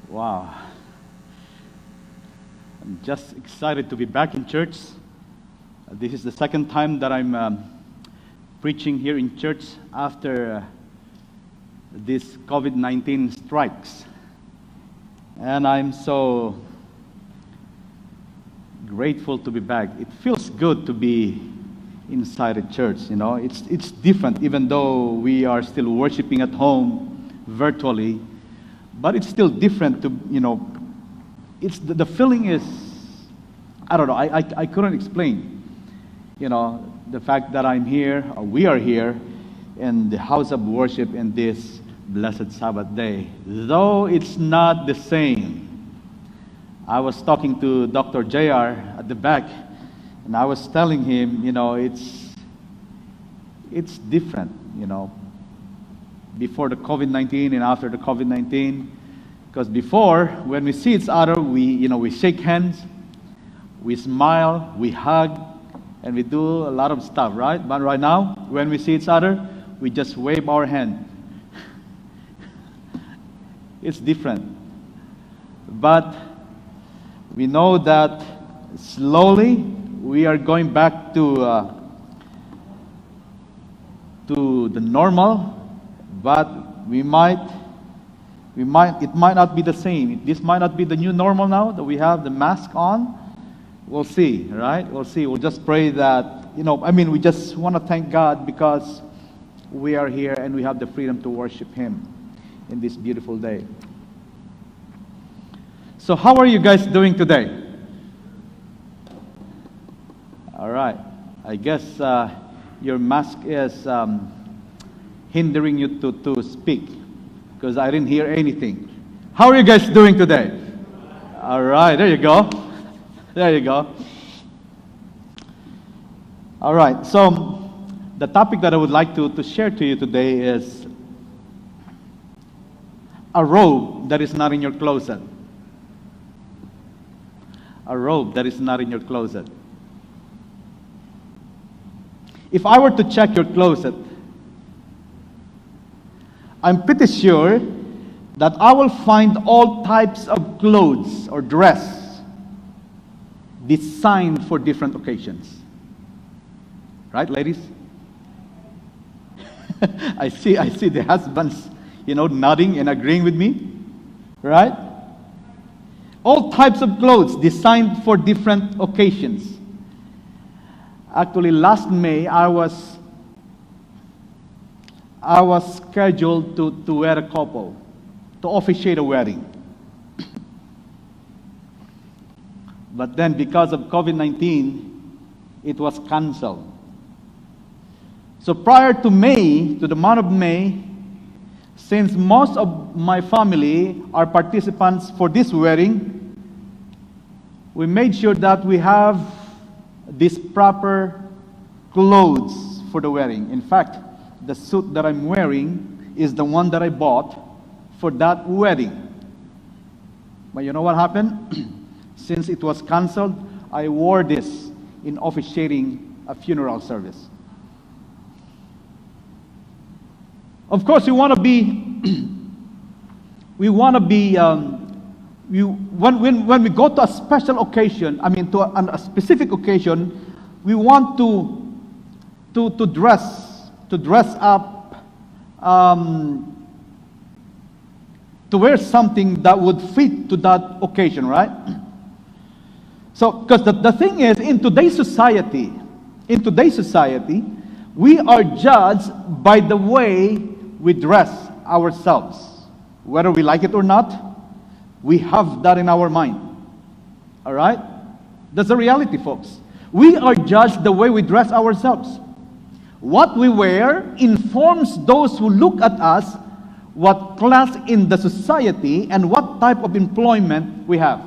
Wow. I'm just excited to be back in church. This is the second time that I'm preaching here in church after this COVID-19 strikes. And I'm so grateful to be back. It feels good to be inside a church, you know. It's different, even though we are still worshiping at home virtually. But it's still different to, you know, it's the feeling is, I don't know, I couldn't explain. You know, the fact that I'm here, or we are here, in the house of worship in this blessed Sabbath day. Though it's not the same. I was talking to Dr. JR at the back, and I was telling him, you know, it's different, you know, before the COVID-19 and after the COVID-19. Because before, when we see each other, we shake hands, we smile, we hug, and we do a lot of stuff, right? But right now, when we see each other, we just wave our hand. It's different. But we know that slowly we are going back to the normal, but it might not be the same. This might not be the new normal now that we have the mask on. We'll see, right? We'll see. We'll just pray that, we just want to thank God because we are here and we have the freedom to worship Him in this beautiful day. So how are you guys doing today? All right. I guess your mask is hindering you to speak because I didn't hear anything. How are you guys doing today? All right. There you go. There you go. All right. So the topic that I would like to share to you today is a robe that is not in your closet. A robe that is not in your closet. If I were to check your closet, I'm pretty sure that I will find all types of clothes or dress designed for different occasions. Right, ladies? I see the husbands, nodding and agreeing with me. Right? All types of clothes designed for different occasions. Actually, last May, I was scheduled to wear a couple, to officiate a wedding. But then, because of COVID-19, it was canceled. So prior to May, to the month of May, since most of my family are participants for this wedding, we made sure that we have these proper clothes for the wedding. In fact, the suit that I'm wearing is the one that I bought for that wedding. But you know what happened? Since it was canceled, I wore this in officiating a funeral service. Of course, when we go to a special occasion, to a specific occasion, we want to dress up, to wear something that would fit to that occasion, right? So, because the thing is, in today's society, we are judged by the way we dress ourselves. Whether we like it or not, we have that in our mind. All right? That's the reality, folks. We are judged the way we dress ourselves. What we wear informs those who look at us what class in the society and what type of employment we have.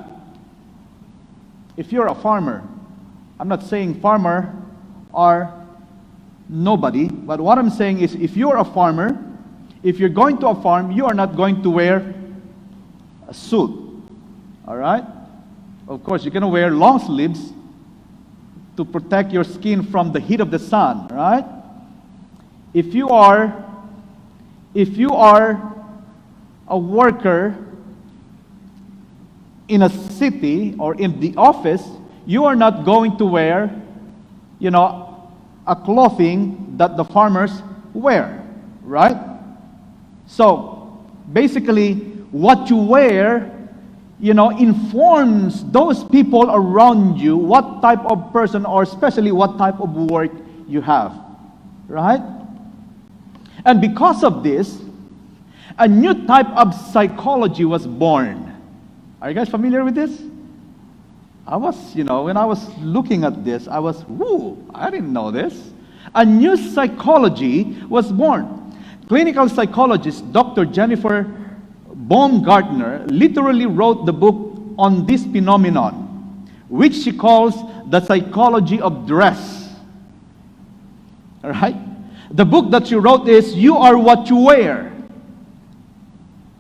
If you're a farmer, I'm not saying farmer are nobody, but what I'm saying is if you're a farmer, if you're going to a farm, you are not going to wear a suit. All right? Of course, you're going to wear long sleeves to protect your skin from the heat of the sun, right? If you are a worker in a city or in the office, you are not going to wear, a clothing that the farmers wear, right? So, basically, what you wear, informs those people around you what type of person or especially what type of work you have, right? And because of this, a new type of psychology was born. Are you guys familiar with this? I was, when I was looking at this, I was, whoo, I didn't know this. A new psychology was born. Clinical psychologist Dr. Jennifer Baumgartner literally wrote the book on this phenomenon, which she calls the psychology of dress. All right? The book that she wrote is You Are What You Wear.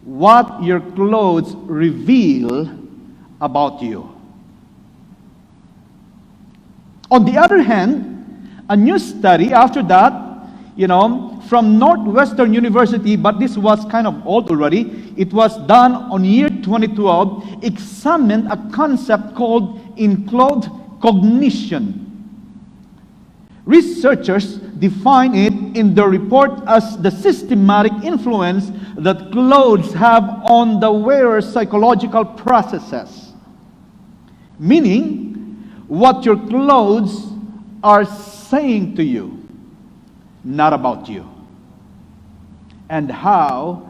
What your clothes reveal about you. On the other hand, a new study after that, from Northwestern University, but this was kind of old already. It was done on year 2012, examined a concept called enclothed cognition. Researchers define it in the report as the systematic influence that clothes have on the wearer's psychological processes. Meaning, what your clothes are saying to you, not about you, and how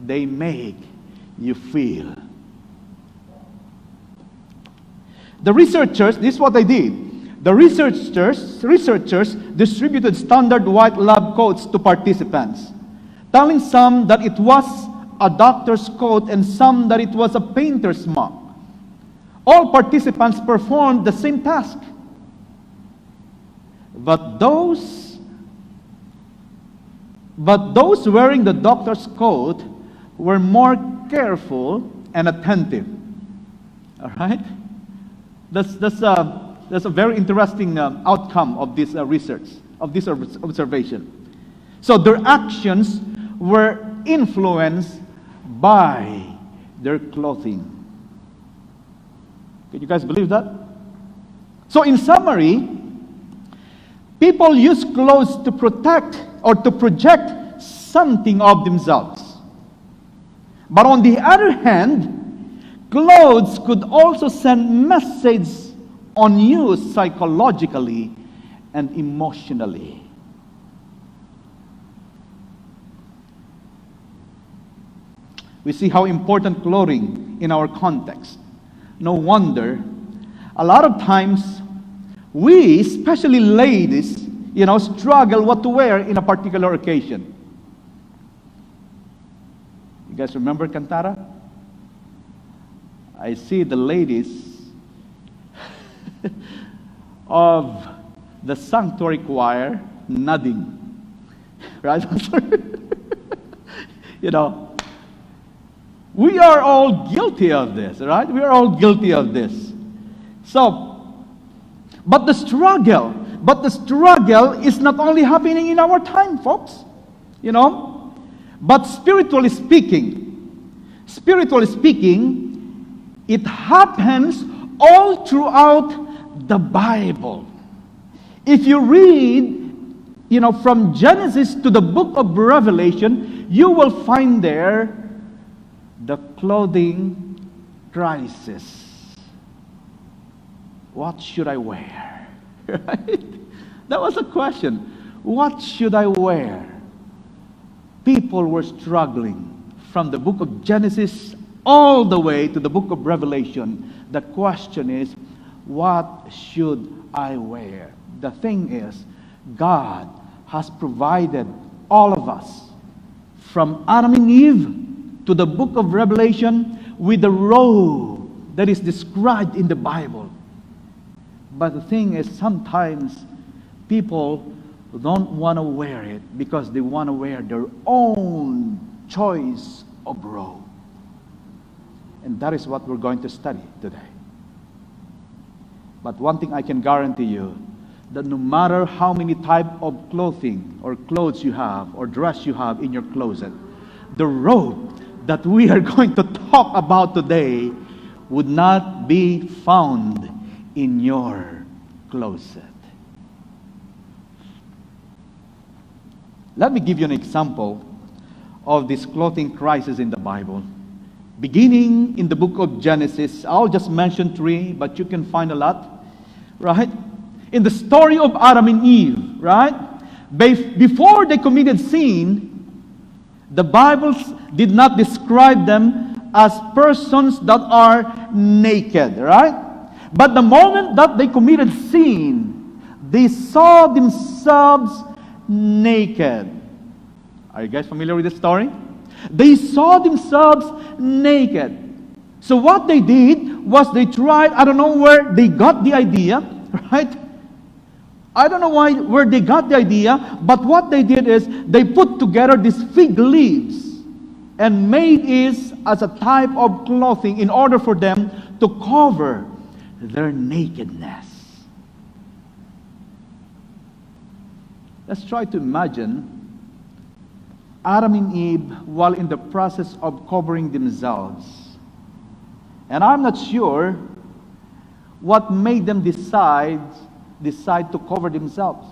they make you feel. The researchers, this is what they did. The researchers distributed standard white lab coats to participants, telling some that it was a doctor's coat and some that it was a painter's smock. All participants performed the same task. But those wearing the doctor's coat were more careful and attentive. All right? That's a very interesting outcome of this research, of this observation. So their actions were influenced by their clothing. Can you guys believe that? So in summary, people use clothes to protect or to project something of themselves. But on the other hand, clothes could also send messages on you psychologically and emotionally. We see how important clothing in our context. No wonder, a lot of times, we, especially ladies, struggle what to wear in a particular occasion. You guys remember Cantata? I see the ladies of the sanctuary choir nodding. Right? We are all guilty of this, right? We are all guilty of this. So, but the struggle is not only happening in our time, folks. But spiritually speaking, it happens all throughout the Bible. If you read, from Genesis to the book of Revelation, you will find there the clothing crisis. What should I wear? Right? That was a question. What should I wear? People were struggling from the book of Genesis all the way to the book of Revelation. The question is, what should I wear? The thing is, God has provided all of us, from Adam and Eve to the book of Revelation, with the robe that is described in the Bible. But the thing is, sometimes people don't want to wear it because they want to wear their own choice of robe. And that is what we're going to study today. But one thing I can guarantee you, that no matter how many type of clothing or clothes you have or dress you have in your closet, the robe that we are going to talk about today would not be found in your closet. Let me give you an example of this clothing crisis in the Bible. Beginning in the book of Genesis, I'll just mention 3, but you can find a lot, right? In the story of Adam and Eve, right? Before they committed sin, the Bible did not describe them as persons that are naked, right? But the moment that they committed sin, they saw themselves naked. Are you guys familiar with this story? They saw themselves naked. So what they did was they tried, I don't know where they got the idea, right? I don't know where they got the idea, but what they did is they put together these fig leaves and made it as a type of clothing in order for them to cover their nakedness. Let's try to imagine Adam and Eve while in the process of covering themselves. And I'm not sure what made them decide to cover themselves,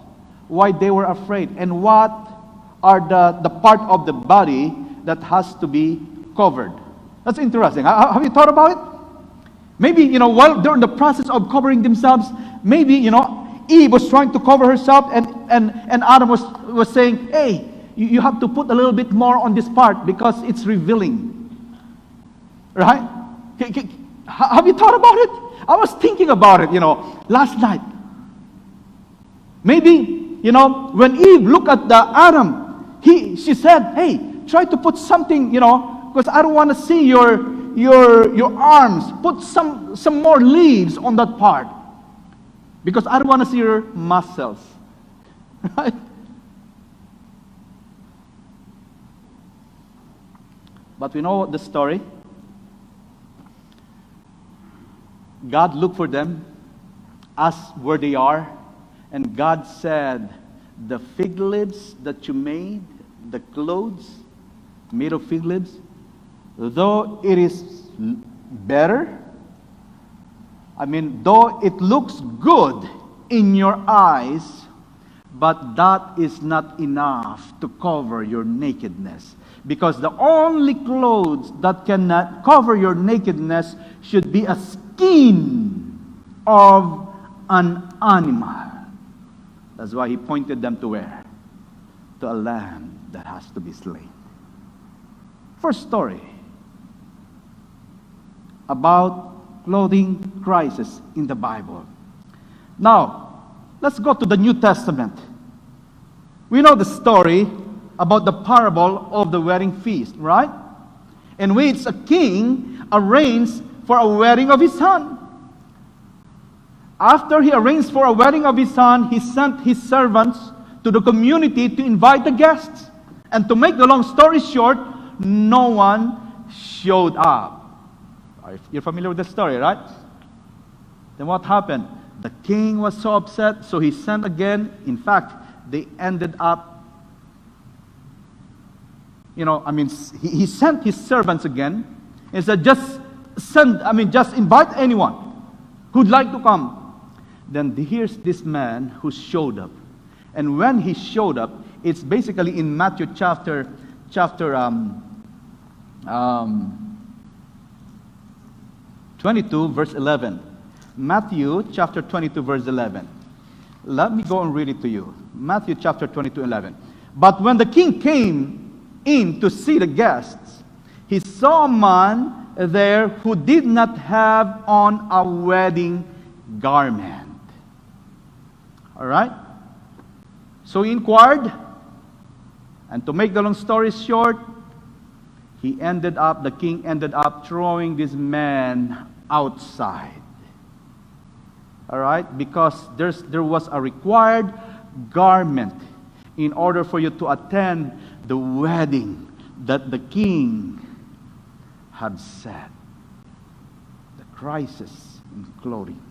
why they were afraid, and what are the part of the body that has to be covered. That's interesting. Have you thought about it? Maybe, while they're in the process of covering themselves, maybe, Eve was trying to cover herself, and Adam was saying, hey, you have to put a little bit more on this part because it's revealing. Right? Have you thought about it? I was thinking about it, last night. Maybe, when Eve looked at Adam, she said, hey, try to put something, because I don't want to see your arms. Put some more leaves on that part. Because I don't want to see your muscles. Right? But we know the story. God looked for them, asked where they are, and God said, the fig leaves that you made, the clothes made of fig leaves, though it is better, though it looks good in your eyes, but that is not enough to cover your nakedness. Because the only clothes that cannot cover your nakedness should be a skin of an animal. That's why he pointed them to where? To a lamb that has to be slain. First story about clothing crisis in the Bible. Now, let's go to the New Testament. We know the story about the parable of the wedding feast, right? In which a king arranged for a wedding of his son. After he arranged for a wedding of his son, he sent his servants to the community to invite the guests. And to make the long story short, no one showed up. You're familiar with the story, right? Then what happened? The king was so upset, so he sent again. In fact, they ended up, he sent his servants again and said, just invite anyone who'd like to come. Then here's this man who showed up. And when he showed up, it's basically in Matthew chapter 22, verse 11. Matthew chapter 22, verse 11. Let me go and read it to you. Matthew chapter 22, 11. But when the king came in to see the guests, he saw a man there who did not have on a wedding garment. All right? So he inquired, and to make the long story short, the king ended up throwing this man outside. All right? Because there was a required garment in order for you to attend the wedding that the king had set. The crisis in clothing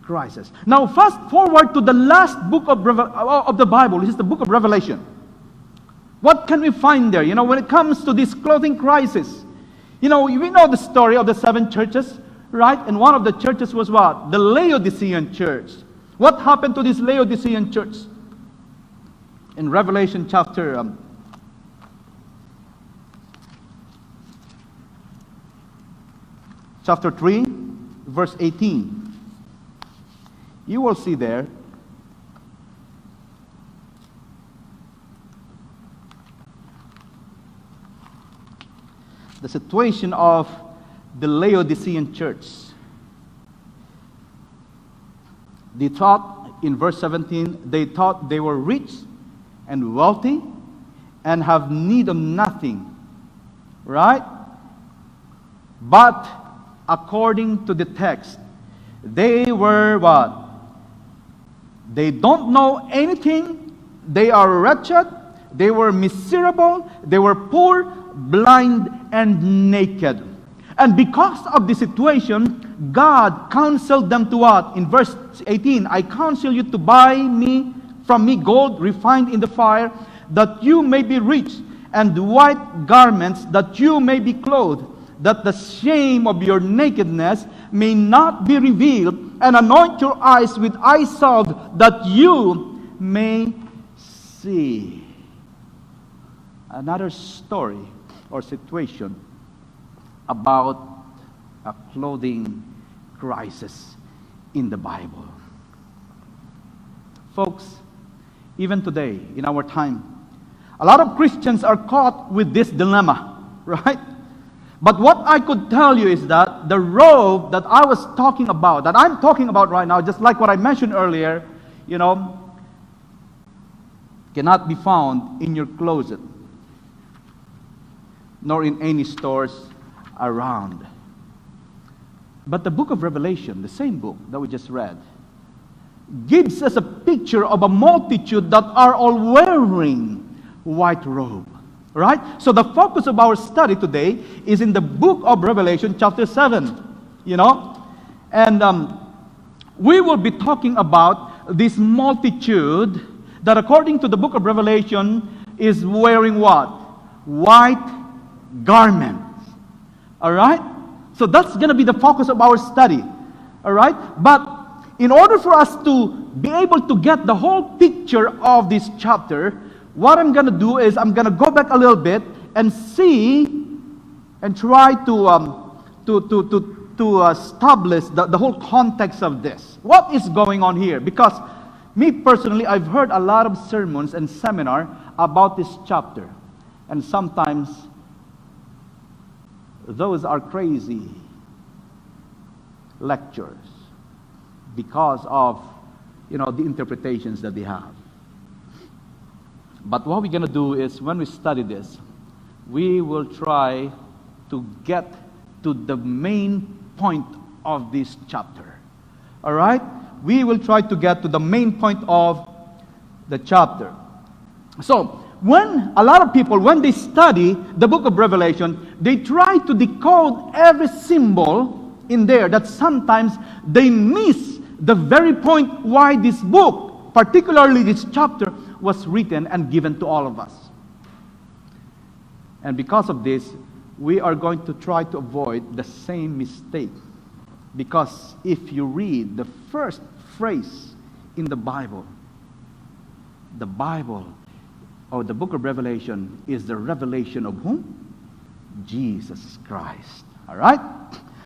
crisis. Now fast forward to the last book of the Bible, which is the book of Revelation. What can we find there? When it comes to this clothing crisis, You know, we know the story of the seven churches, right? And one of the churches was what? The Laodicean church. What happened to this Laodicean church? In Revelation chapter 3, verse 18. You will see there, the situation of the Laodicean church. They thought, in verse 17, they thought they were rich and wealthy and have need of nothing. Right? But according to the text, they were what? They don't know anything. They are wretched. They were miserable. They were poor, blind, and naked. And because of the situation, God counseled them to what? In verse 18, I counsel you to buy from me gold refined in the fire, that you may be rich, and white garments, that you may be clothed, that the shame of your nakedness may not be revealed, and anoint your eyes with eye salve, that you may see. Another story or situation about a clothing crisis in the Bible. Folks, even today, in our time, a lot of Christians are caught with this dilemma, right? But what I could tell you is that the robe that I was talking about, that I'm talking about right now, just like what I mentioned earlier, you know, cannot be found in your closet, nor in any stores around. But the book of Revelation, the same book that we just read, gives us a picture of a multitude that are all wearing white robe. Right? So the focus of our study today is in the book of Revelation chapter 7. You know? And we will be talking about this multitude that according to the book of Revelation is wearing what? White garments. Alright? So that's going to be the focus of our study. Alright? But in order for us to be able to get the whole picture of this chapter, what I'm going to do is I'm going to go back a little bit and see and try to establish the whole context of this. What is going on here? Because me personally, I've heard a lot of sermons and seminar about this chapter. And sometimes those are crazy lectures because of, you know, the interpretations that they have. But what we're going to do is when we study this, we will try to get to the main point of this chapter. All right? We will try to get to the main point of the chapter. So, when a lot of people, when they study the book of Revelation, they try to decode every symbol in there, that sometimes they miss the very point why this book, particularly this chapter, was written and given to all of us. And because of this, we are going to try to avoid the same mistake. Because if you read the first phrase in the Bible or the book of Revelation is the revelation of whom? Jesus Christ. All right?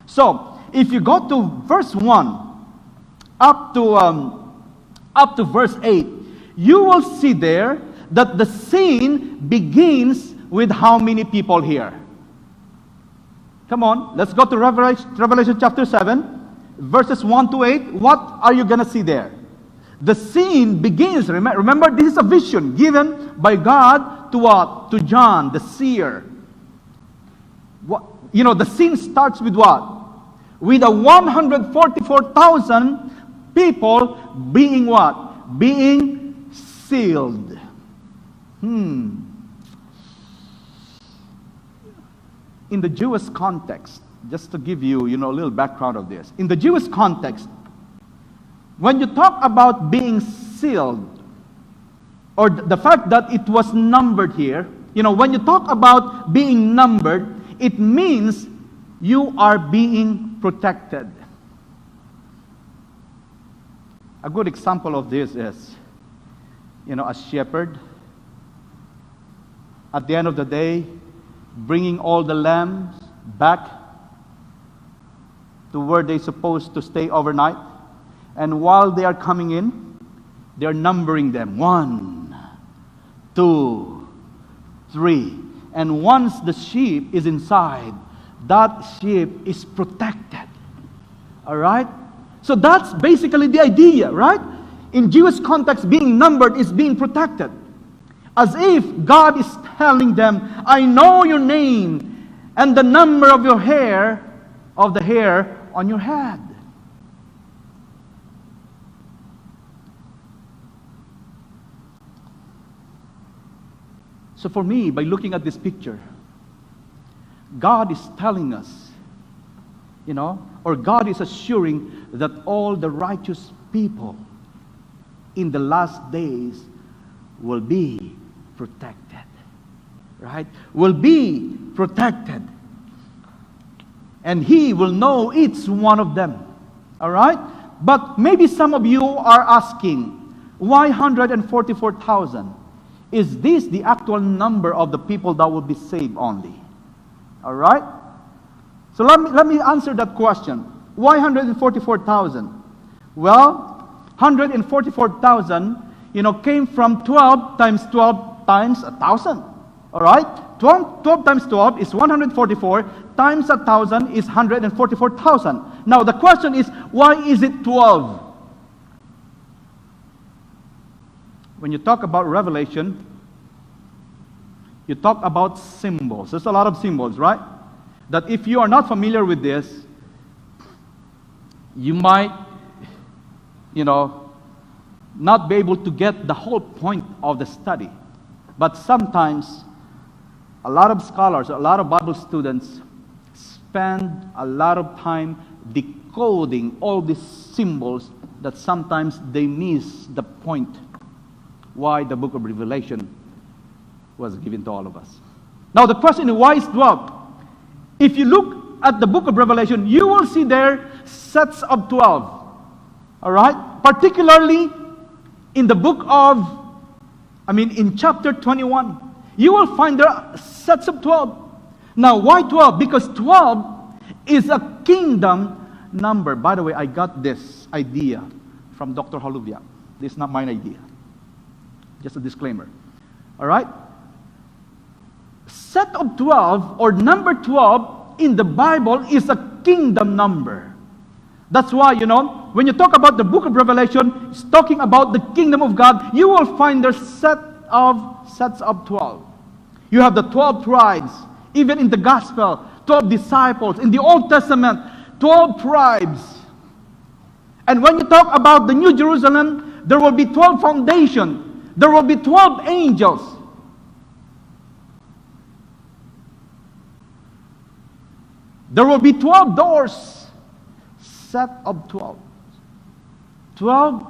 So, if you go to verse 1 up to verse 8, you will see there that the scene begins with how many people here? Come on, let's go to Revelation chapter 7, verses 1 to 8. What are you going to see there? The scene begins, remember this is a vision given by God to what? To John, the seer. What, you know, the scene starts with what? With a 144,000 people being what? Being sealed. In the Jewish context, just to give you, a little background of this. In the Jewish context, when you talk about being sealed, or the fact that it was numbered here, when you talk about being numbered, it means you are being protected. A good example of this is, a shepherd, at the end of the day, bringing all the lambs back to where they're supposed to stay overnight. And while they are coming in, they're numbering them. 1, 2, 3. And once the sheep is inside, that sheep is protected. All right? So that's basically the idea, right? In Jewish context, being numbered is being protected. As if God is telling them, I know your name and the number of your hair, of the hair on your head. So for me, by looking at this picture, God is telling us, or God is assuring that all the righteous people in the last days will be protected. Right? Will be protected. And He will know each one of them. All right? But maybe some of you are asking, why 144,000? Is this the actual number of the people that will be saved only? All right? So let me answer that question. Why 144,000? Well, 144,000, came from 12 times 12 times 1,000. All right? 12 times 12 is 144, times 1,000 is 144,000. Now the question is, why is it 12? When you talk about Revelation, you talk about symbols. There's a lot of symbols, right? That if you are not familiar with this, you might, not be able to get the whole point of the study. But sometimes, a lot of scholars, a lot of Bible students spend a lot of time decoding all these symbols that sometimes they miss the point why the book of Revelation was given to all of us. Now the question is, why is 12? If you look at the book of Revelation, you will see there sets of 12. All right? Particularly in the book of, in chapter 21, you will find there are sets of 12. Now, why 12? Because 12 is a kingdom number. By the way, I got this idea from Dr. Haluvia. This is not my idea. Just a disclaimer. All right? Set of 12 or number 12 in the Bible is a kingdom number. That's why, when you talk about the book of Revelation, it's talking about the kingdom of God, you will find there's sets of 12. You have the 12 tribes, even in the gospel, 12 disciples. In the Old Testament, 12 tribes. And when you talk about the New Jerusalem, there will be 12 foundations. There will be 12 angels. There will be 12 doors. Set of 12. 12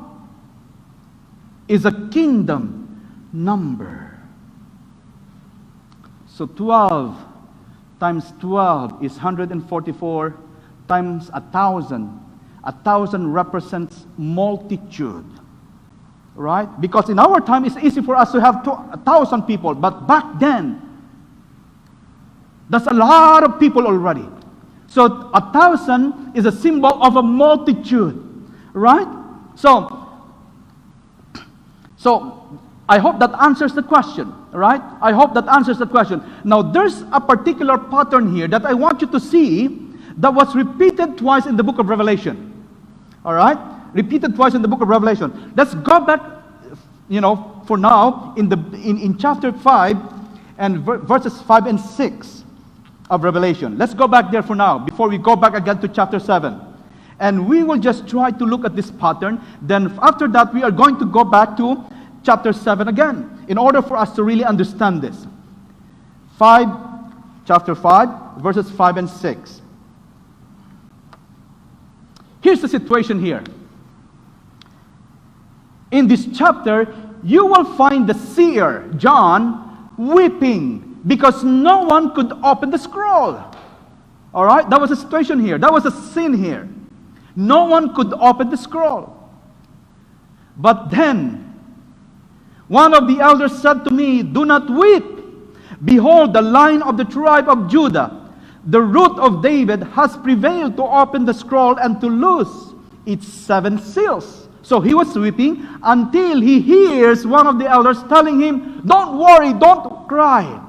is a kingdom number. So 12 times 12 is 144 times 1,000. 1,000 represents multitude. Right? Because in our time, it's easy for us to have 1,000 people. But back then, that's a lot of people already. So 1,000 is a symbol of a multitude. Right? So I hope that answers the question. Right? I hope that answers the question. Now, there's a particular pattern here that I want you to see that was repeated twice in the book of Revelation. All right? Repeated twice in the book of Revelation. Let's go back, for now, in chapter 5 and verses 5 and 6 of Revelation. Let's go back there for now, before we go back again to chapter 7. And we will just try to look at this pattern. Then after that, we are going to go back to chapter 7 again, in order for us to really understand this. Chapter 5, verses 5 and 6. Here's the situation here. In this chapter, you will find the seer, John, weeping because no one could open the scroll. All right? That was a situation here. That was a sin here. No one could open the scroll. But then, one of the elders said to me, "Do not weep. Behold, the Lion of the tribe of Judah, the Root of David, has prevailed to open the scroll and to loose its 7 seals." So he was weeping until he hears one of the elders telling him, "Don't worry, don't cry.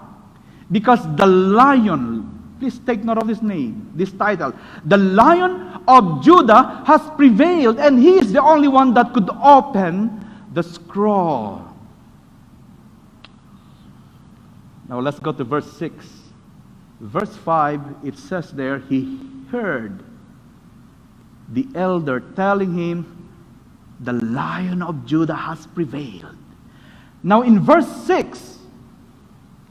Because the Lion," please take note of this name, this title, "the Lion of Judah has prevailed, and he is the only one that could open the scroll." Now let's go to verse 6. Verse 5, it says there, he heard the elder telling him, "The Lion of Judah has prevailed." Now in verse 6,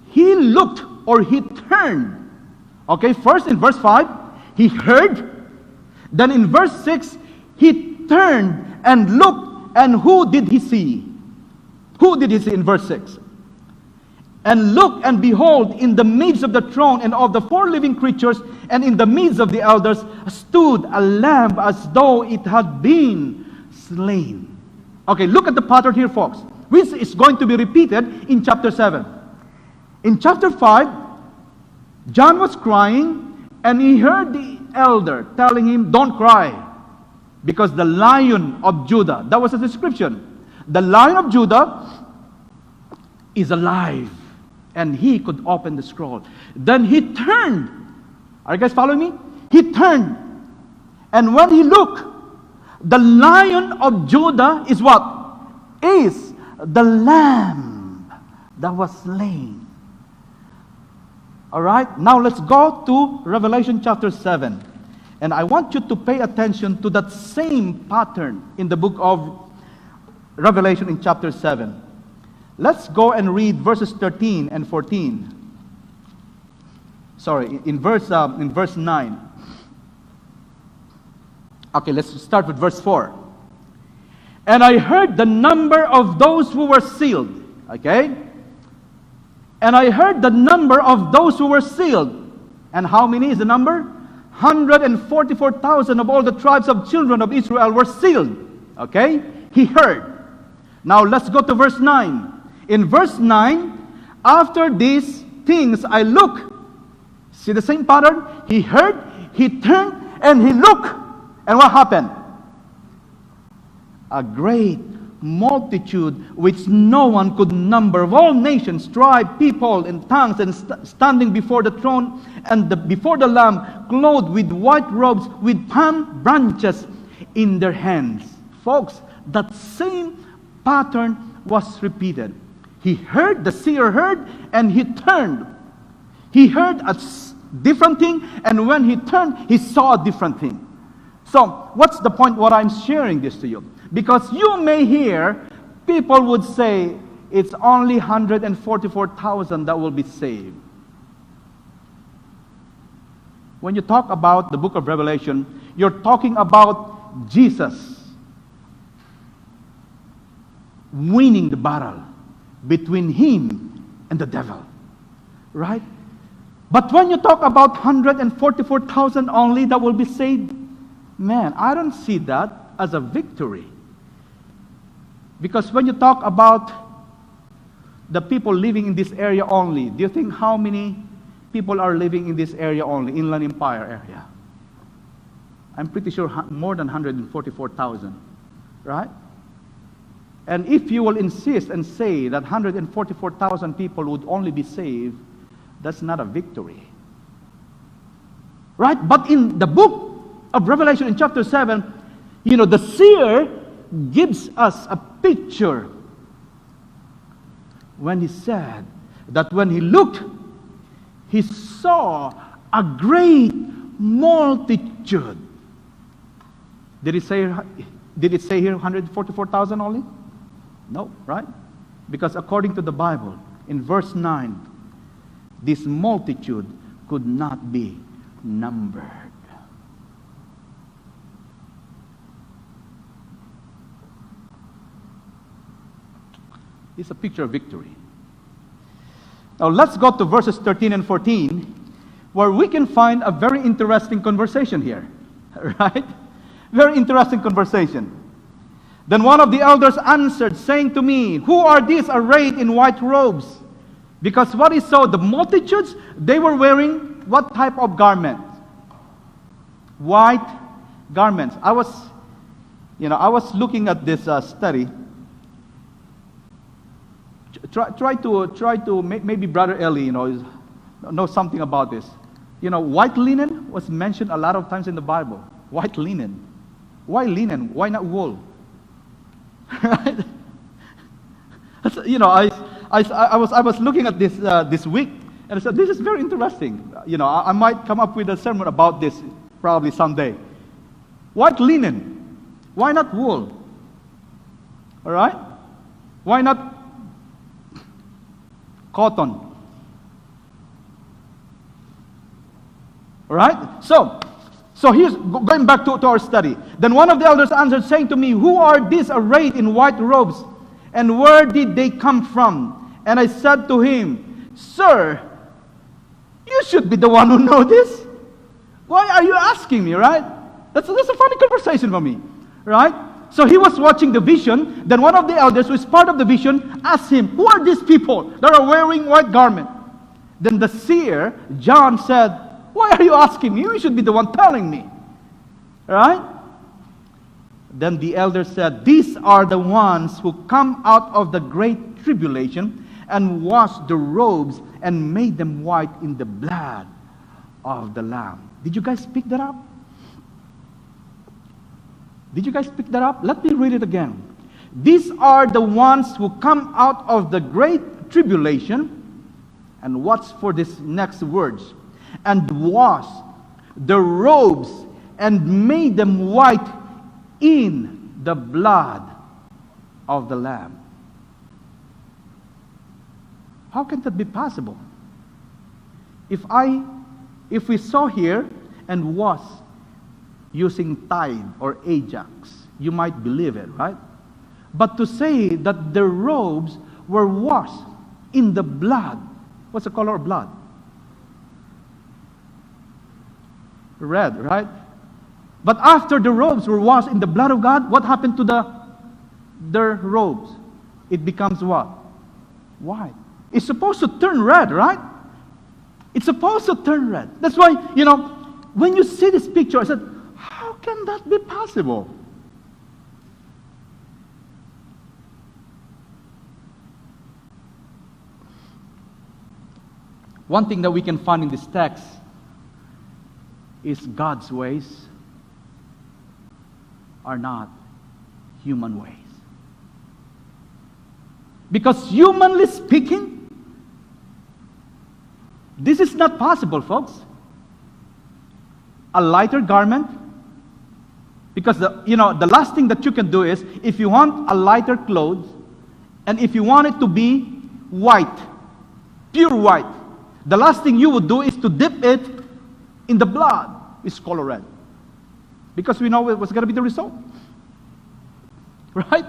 he looked, or he turned. Okay, first in verse 5, he heard. Then in verse 6, he turned and looked, and who did he see? Who did he see in verse 6? "And look, and behold, in the midst of the throne and of the 4 living creatures, and in the midst of the elders, stood a lamb as though it had been slain." Okay, look at the pattern here, folks, which is going to be repeated in chapter 7. In chapter 5, John was crying, and he heard the elder telling him, "Don't cry, because the Lion of Judah," that was a description, "the Lion of Judah is alive, and he could open the scroll." Then he turned. Are you guys following me? He turned, and when he looked, the Lion of Judah is what? Is the Lamb that was slain. All right, now let's go to Revelation chapter 7. And I want you to pay attention to that same pattern in the book of Revelation in chapter 7. Let's go and read verses 13 and 14. Sorry, in verse 9. Okay, let's start with verse 4. "And I heard the number of those who were sealed." Okay? "And I heard the number of those who were sealed." And how many is the number? 144,000 of all the tribes of children of Israel were sealed. Okay? He heard. Now let's go to verse 9. In verse 9, "After these things I look." See the same pattern? He heard, he turned, and he looked. And what happened? "A great multitude which no one could number, of all nations, tribe, people, and tongues, and standing before the throne and before the Lamb, clothed with white robes, with palm branches in their hands." Folks, that same pattern was repeated. He heard, the seer heard, and he turned. He heard a different thing, and when he turned, he saw a different thing. So, what's the point what I'm sharing this to you? Because you may hear people would say it's only 144,000 that will be saved. When you talk about the book of Revelation, you're talking about Jesus winning the battle between him and the devil. Right? But when you talk about 144,000 only that will be saved, man, I don't see that as a victory. Because when you talk about the people living in this area only, do you think how many people are living in this area only, Inland Empire area? I'm pretty sure more than 144,000, right? And if you will insist and say that 144,000 people would only be saved, that's not a victory. Right? But in the book of Revelation in chapter 7, the seer gives us a picture when he said that when he looked, he saw a great multitude. Did it say here 144,000 only? No, right? Because according to the Bible, in verse 9, this multitude could not be numbered. It's a picture of victory. Now let's go to verses 13 and 14, where we can find a very interesting conversation here. Right? Very interesting conversation. Then one of the elders answered, saying to me, who are these arrayed in white robes? Because what he saw, the multitudes, they were wearing what type of garment? White garments. I was looking at this study. Try to maybe Brother Eli, knows something about this. White linen was mentioned a lot of times in the Bible. White linen. Why linen? Why not wool? Right? I was looking at this this week, and I said, this is very interesting. I might come up with a sermon about this probably someday. White linen. Why not wool? All right? Why not cotton? All right? So here's going back to our study. Then one of the elders answered, saying to me, who are these arrayed in white robes? And where did they come from? And I said to him, sir, you should be the one who knows this. Why are you asking me, right? That's a funny conversation for me, right? So he was watching the vision. Then one of the elders who is part of the vision asked him, who are these people that are wearing white garment? Then the seer, John, said, why are you asking me? You should be the one telling me. Right? Then the elder said, these are the ones who come out of the great tribulation and washed the robes and made them white in the blood of the Lamb. Did you guys pick that up? Did you guys pick that up? Let me read it again. These are the ones who come out of the great tribulation, and what's for this next words? And washed the robes and made them white in the blood of the Lamb. How can that be possible? If we saw here and wash using Tide or Ajax, you might believe it, right? But to say that the robes were washed in the blood, what's the color of blood? Red, right? But after the robes were washed in the blood of God, what happened to their robes? It becomes what? White. It's supposed to turn red, right? It's supposed to turn red. That's why, when you see this picture, I said, how can that be possible? One thing that we can find in this text is God's ways are not human ways. Because humanly speaking, this is not possible, folks. A lighter garment, because the last thing that you can do is, if you want a lighter clothes, and if you want it to be white, pure white, the last thing you would do is to dip it in the blood. It's color red. Because we know what's going to be the result. Right?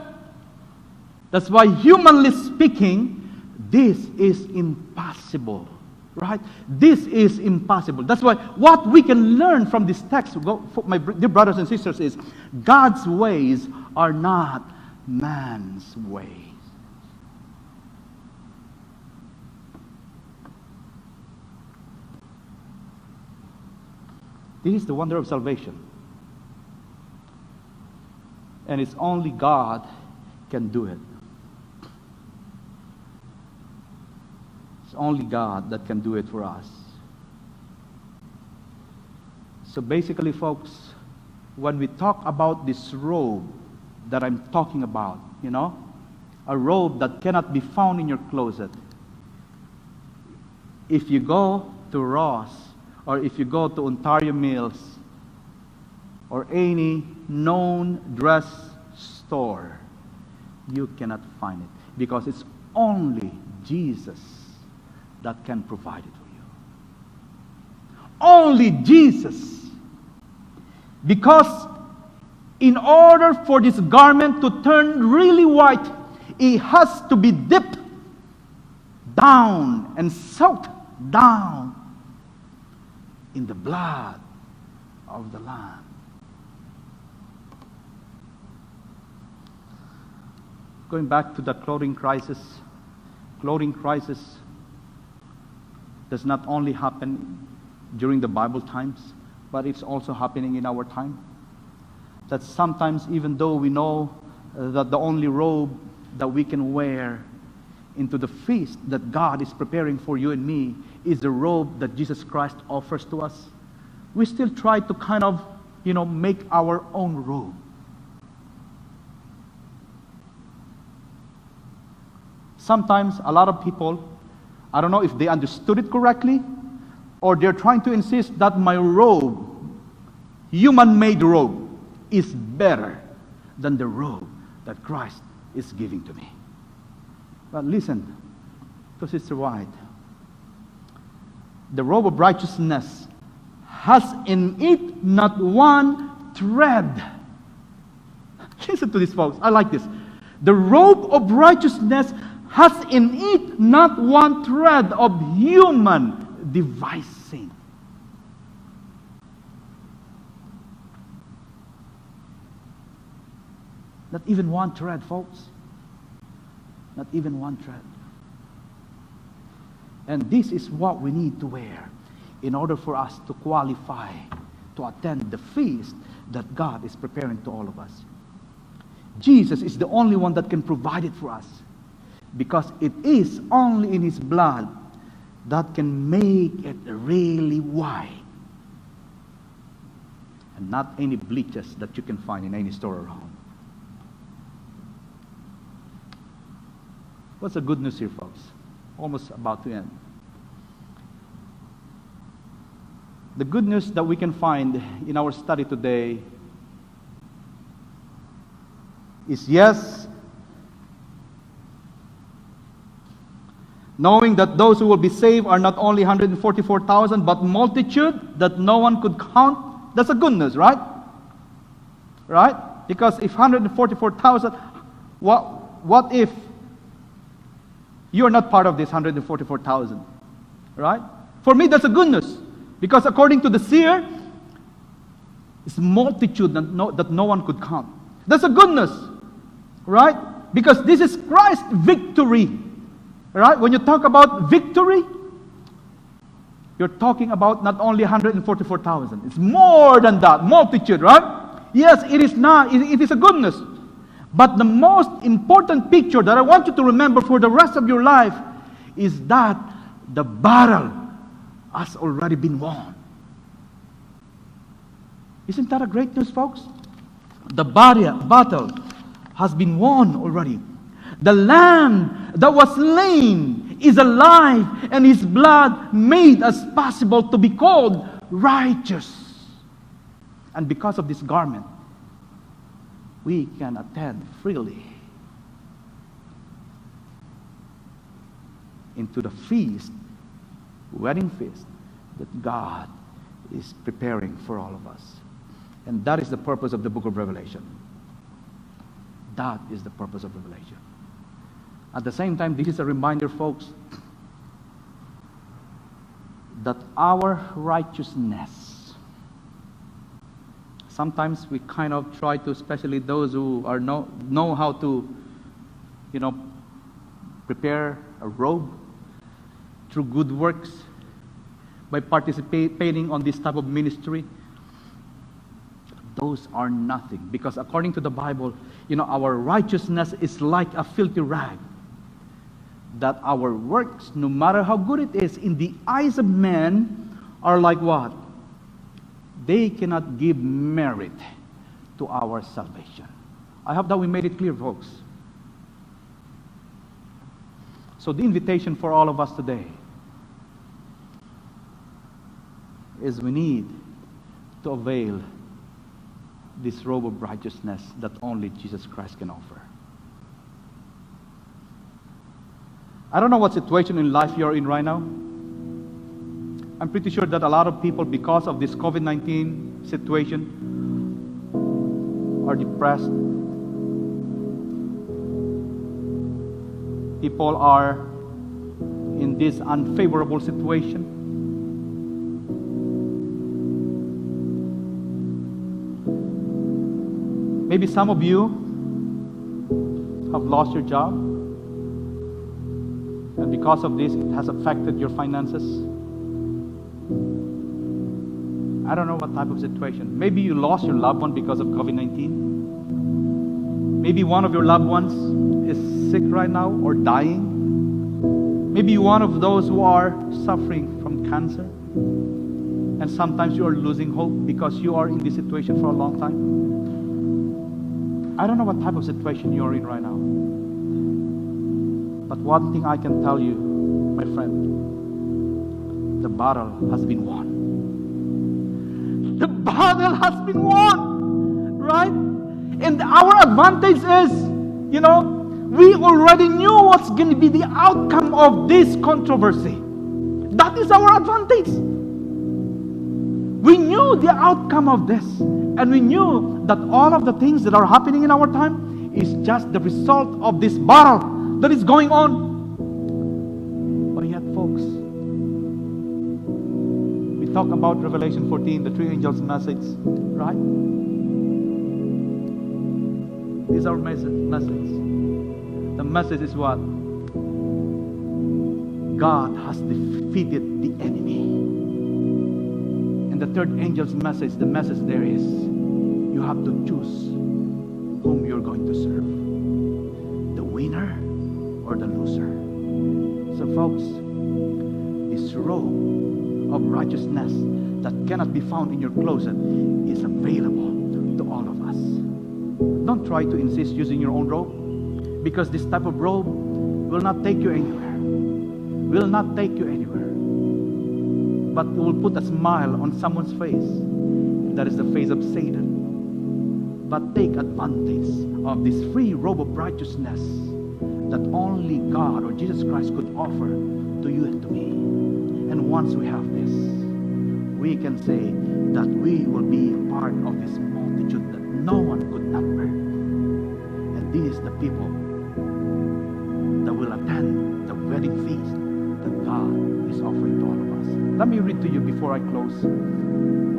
That's why, humanly speaking, this is impossible. Right? This is impossible. That's why what we can learn from this text, my dear brothers and sisters, is God's ways are not man's ways. This is the wonder of salvation. And it's only God can do it. It's only God that can do it for us. So basically, folks, when we talk about this robe that I'm talking about, a robe that cannot be found in your closet. If you go to Ross, or if you go to Ontario Mills, or any known dress store, you cannot find it. Because it's only Jesus that can provide it for you. Only Jesus. Because in order for this garment to turn really white, it has to be dipped down and soaked down in the blood of the Lamb. Going back to the clothing crisis does not only happen during the Bible times, but it's also happening in our time. That sometimes, even though we know that the only robe that we can wear into the feast that God is preparing for you and me is the robe that Jesus Christ offers to us, we still try to kind of, make our own robe. Sometimes a lot of people, I don't know if they understood it correctly, or they're trying to insist that my robe, human-made robe, is better than the robe that Christ is giving to me. But listen to Sister White. The robe of righteousness has in it not one thread. Listen to this, folks. I like this. The robe of righteousness has in it not one thread of human devising. Not even one thread, folks. Not even one thread. And this is what we need to wear in order for us to qualify to attend the feast that God is preparing to all of us. Jesus is the only one that can provide it for us, because it is only in His blood that can make it really white, and not any bleaches that you can find in any store around. What's the good news here, folks? Almost about to end. The good news that we can find in our study today is, yes, knowing that those who will be saved are not only 144,000, but multitude that no one could count. That's a good news, right? Right? Because if 144,000, what if you are not part of this 144,000? Right? For me, that's a good news. Because according to the seer, it's multitude that no one could count. That's a good news. Right? Because this is Christ's victory. Right? When you talk about victory, you're talking about not only 144,000. It's more than that. Multitude, right? Yes, it is not. It is a good news. But the most important picture that I want you to remember for the rest of your life is that the battle has already been won. Isn't that a great news, folks? The battle has been won already. The Lamb that was slain is alive, and His blood made us possible to be called righteous. And because of this garment, we can attend freely into the feast, wedding feast, that God is preparing for all of us. And that is the purpose of the book of Revelation. That is the purpose of Revelation. At the same time, this is a reminder, folks, that our righteousness, sometimes we kind of try to, especially those who know how to, prepare a robe through good works by participating on this type of ministry. Those are nothing, because according to the Bible, our righteousness is like a filthy rag. That our works, no matter how good it is, in the eyes of men, are like what? They cannot give merit to our salvation. I hope that we made it clear, folks. So the invitation for all of us today is we need to avail this robe of righteousness that only Jesus Christ can offer. I don't know what situation in life you're in right now. I'm pretty sure that a lot of people, because of this COVID-19 situation, are depressed. People are in this unfavorable situation? Maybe some of you have lost your job, and because of this, it has affected your finances. I don't know what type of situation. Maybe you lost your loved one because of COVID-19. Maybe one of your loved ones is sick right now or dying. Maybe one of those who are suffering from cancer. And sometimes you are losing hope because you are in this situation for a long time. I don't know what type of situation you are in right now. But one thing I can tell you, my friend, the battle has been won. The battle has been won, right? And our advantage is, we already knew what's going to be the outcome of this controversy. That is our advantage. We knew the outcome of this, and we knew that all of the things that are happening in our time is just the result of this battle that is going on. But yet, folks, we talk about Revelation 14, the three angels' message, right? This is our message. The message is what? God has defeated the enemy. And the third angel's message, the message there is, you have to choose whom you're going to serve. The winner or the loser. So folks, this robe of righteousness that cannot be found in your closet is available to all of us. Don't try to insist using your own robe, because this type of robe will not take you anywhere. Will not take you anywhere. But it will put a smile on someone's face. That is the face of Satan. But take advantage of this free robe of righteousness that only God or Jesus Christ could offer to you and to me. And once we have this, we can say that we will be a part of this multitude that no one could number. And these are the people that will attend the wedding feast that God is offering to all of us. Let me read to you before I close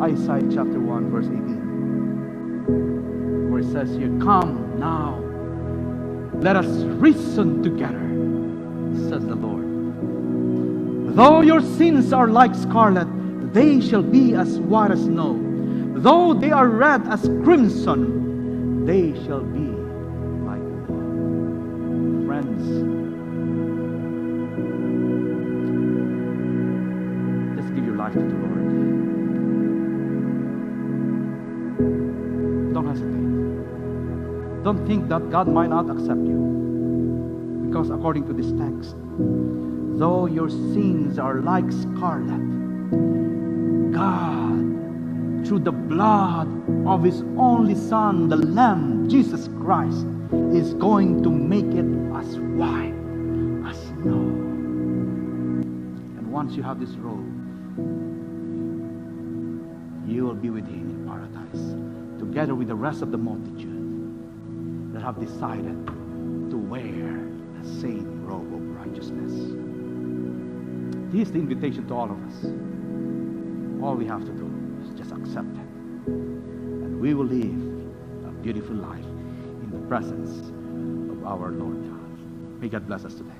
Isaiah chapter 1 verse 18, where it says here, "Come now, let us reason together, says the Lord. Though your sins are like scarlet, they shall be as white as snow. Though they are red as crimson, they shall be like wool." Friends, let's give your life to the Lord. Don't hesitate. Don't think that God might not accept you. Because according to this text, though your sins are like scarlet, God, through the blood of His only Son, the Lamb, Jesus Christ, is going to make it as white as snow. And once you have this robe, you will be with Him in paradise, together with the rest of the multitude that have decided to wear the same robe of righteousness. This is the invitation to all of us. All we have to do is just accept it, and we will live a beautiful life in the presence of our Lord God. May God bless us today.